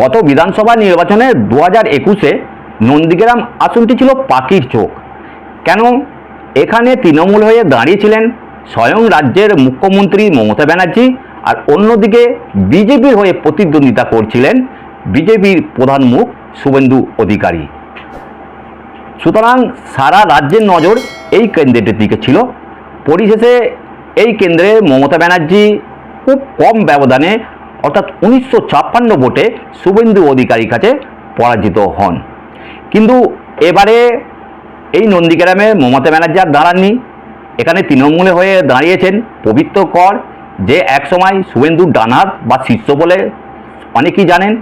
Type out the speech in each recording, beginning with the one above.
গত বিধানসভা নির্বাচনে 2021-এ নন্দীগ্রাম আসনটি ছিল পাখির চোখ। কেন? এখানে তৃণমূল হয়ে দাঁড়িয়েছিলেন স্বয়ং রাজ্যের মুখ্যমন্ত্রী মমতা ব্যানার্জি, আর অন্যদিকে বিজেপির হয়ে প্রতিদ্বন্দ্বিতা করছিলেন বিজেপির প্রধান মুখ শুভেন্দু অধিকারী। সুতরাং সারা রাজ্যের নজর এই কেন্দ্রটির দিকে ছিল। পরিশেষে এই কেন্দ্রে মমতা ব্যানার্জি খুব কম ব্যবধানে অর্থাৎ 1956 ভোটে শুভেন্দু অধিকারীর কাছে পরাজিত হন। কিন্তু এবারে এই নন্দীগ্রামে মমতা ব্যানার্জি আর দাঁড়াননি, এখানে তৃণমূলে হয়ে দাঁড়িয়েছেন পবিত্র কর, যে একসময় শুভেন্দুর ডানহাত বা শিষ্য বলে অনেকেই জানেন,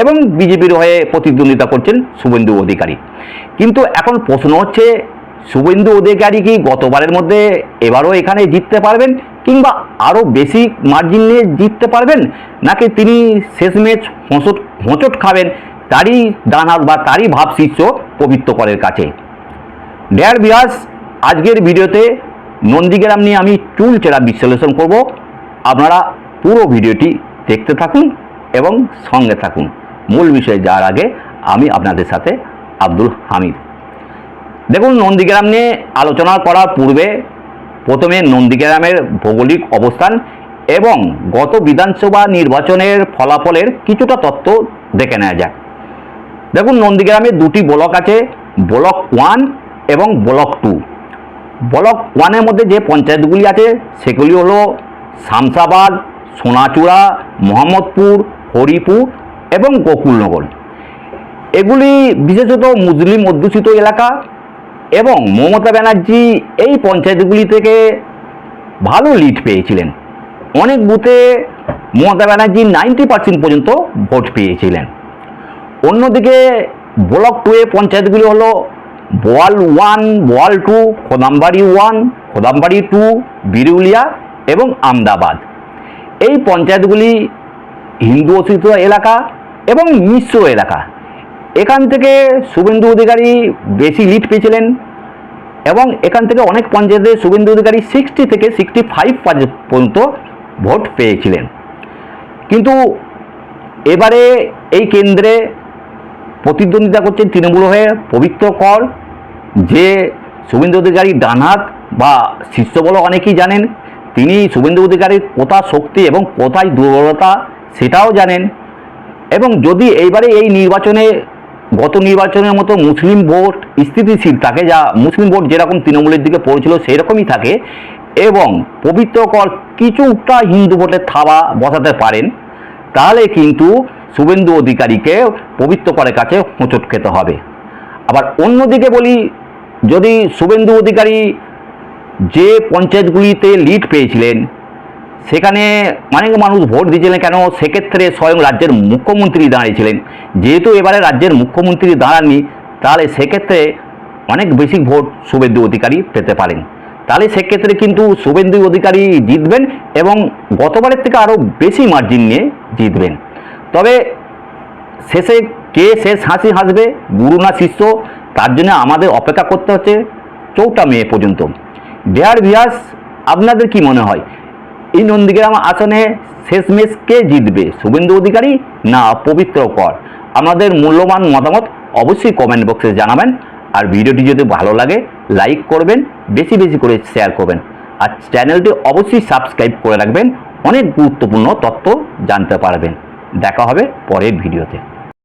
এবং বিজেপির হয়ে প্রতিদ্বন্দ্বিতা করছেন শুভেন্দু অধিকারী। কিন্তু এখন প্রশ্ন হচ্ছে, শুভেন্দু অধিকারী কি গতবারের মধ্যে এবারও এখানে জিততে পারবেন, কিংবা আরও বেশি মার্জিন নিয়ে জিততে পারবেন, নাকি তিনি শেষমেশ হোঁচট খাবেন তারই ডানহাত বা তারই ভাব শিষ্য পবিত্র করের কাছে? ডিয়ার ভিউয়ার্স, আজকের ভিডিওতে নন্দীগ্রাম নিয়ে আমি চুলচেরা বিশ্লেষণ করব। আপনারা পুরো ভিডিওটি দেখতে থাকুন এবং সঙ্গে থাকুন। মূল বিষয়ে যাওয়ার আগে আমি আপনাদের সাথে আব্দুল হামিদ। দেখুন, নন্দীগ্রাম নিয়ে আলোচনা করার পূর্বে প্রথমে নন্দীগ্রামের ভৌগোলিক অবস্থান এবং গত বিধানসভা নির্বাচনের ফলাফলের কিছুটা তথ্য দেখে নেওয়া যাক। দেখুন, নন্দীগ্রামে দুটি ব্লক আছে, ব্লক 1 এবং ব্লক 2। ব্লক 1-এর মধ্যে যে পঞ্চায়েতগুলি আছে সেগুলি হলো শামসাবাদ, সোনাচূড়া, মোহাম্মদপুর, হরিপুর এবং গোকুলনগর। এগুলি বিশেষত মুসলিম অধ্যুষিত এলাকা এবং মমতা ব্যানার্জি এই পঞ্চায়েতগুলি থেকে ভালো লিড পেয়েছিলেন। অনেক বুথে মমতা ব্যানার্জি 90% পর্যন্ত ভোট পেয়েছিলেন। অন্যদিকে ব্লক 2-এ পঞ্চায়েতগুলি হলো বোয়াল 1, বোয়াল 2, খোদামবাড়ি 1, খোদামবাড়ি 2, বিরুলিয়া এবং আমদাবাদ। এই পঞ্চায়েতগুলি হিন্দু অধ্যুষিত এলাকা এবং মিশ্র এলাকা। এখান থেকে শুভেন্দু অধিকারী বেশি লিড পেয়েছিলেন এবং এখান থেকে অনেক পঞ্চায়েতে শুভেন্দু অধিকারী 60 থেকে 65 পর্যন্ত ভোট পেয়েছিলেন। কিন্তু এবারে এই কেন্দ্রে প্রতিদ্বন্দ্বিতা করছেন তৃণমূল হয়ে পবিত্র কর, যে শুভেন্দু অধিকারীর ডানহাত বা শিষ্য বলে অনেকেই জানেন। তিনি শুভেন্দু অধিকারীর কোথায় শক্তি এবং কোথায় দুর্বলতা সেটাও জানেন। এবং যদি এইবারে এই নির্বাচনে গত নির্বাচনের মতো মুসলিম ভোট স্থিতিশীল থাকে, যা মুসলিম ভোট যেরকম তৃণমূলের দিকে পড়েছিল সেই রকমই থাকে, এবং পবিত্র কর কিছুটা হিন্দু ভোটের থাবা বসাতে পারেন, তাহলে কিন্তু শুভেন্দু অধিকারীকে পবিত্র করের কাছে হোঁচট খেতে হবে। আবার অন্যদিকে বলি, যদি শুভেন্দু অধিকারী যে পঞ্চায়েতগুলিতে লিড পেয়েছিলেন সেখানে অনেক মানুষ ভোট দিয়েছিলেন, কেন? সেক্ষেত্রে স্বয়ং রাজ্যের মুখ্যমন্ত্রী দাঁড়িয়েছিলেন। যেহেতু এবারে রাজ্যের মুখ্যমন্ত্রী দাঁড়াননি, তাহলে সেক্ষেত্রে অনেক বেশি ভোট শুভেন্দু অধিকারী পেতে পারেন। তাহলে সেক্ষেত্রে কিন্তু শুভেন্দু অধিকারী জিতবেন এবং গতবারের থেকে আরও বেশি মার্জিন নিয়ে জিতবেন। তবে শেষে কে শেষ হাসি হাসবে, গুরু না শিষ্য, তার জন্য আমাদের অপেক্ষা করতে হচ্ছে 4 মে পর্যন্ত। ডিয়ার ভিউয়ার্স, আপনাদের কি মনে হয় এই নন্দীগ্রাম আসনে শেষমেশ কে জিতবে, শুভেন্দু অধিকারী না পবিত্র কর? আপনাদের মূল্যবান মতামত অবশ্যই কমেন্ট বক্সে জানাবেন। আর ভিডিওটি যদি ভালো লাগে লাইক করবেন, বেশি বেশি করে শেয়ার করবেন, আর চ্যানেলটি অবশ্যই সাবস্ক্রাইব করে রাখবেন। অনেক গুরুত্বপূর্ণ তথ্য জানতে পারবেন। দেখা হবে পরের ভিডিওতে।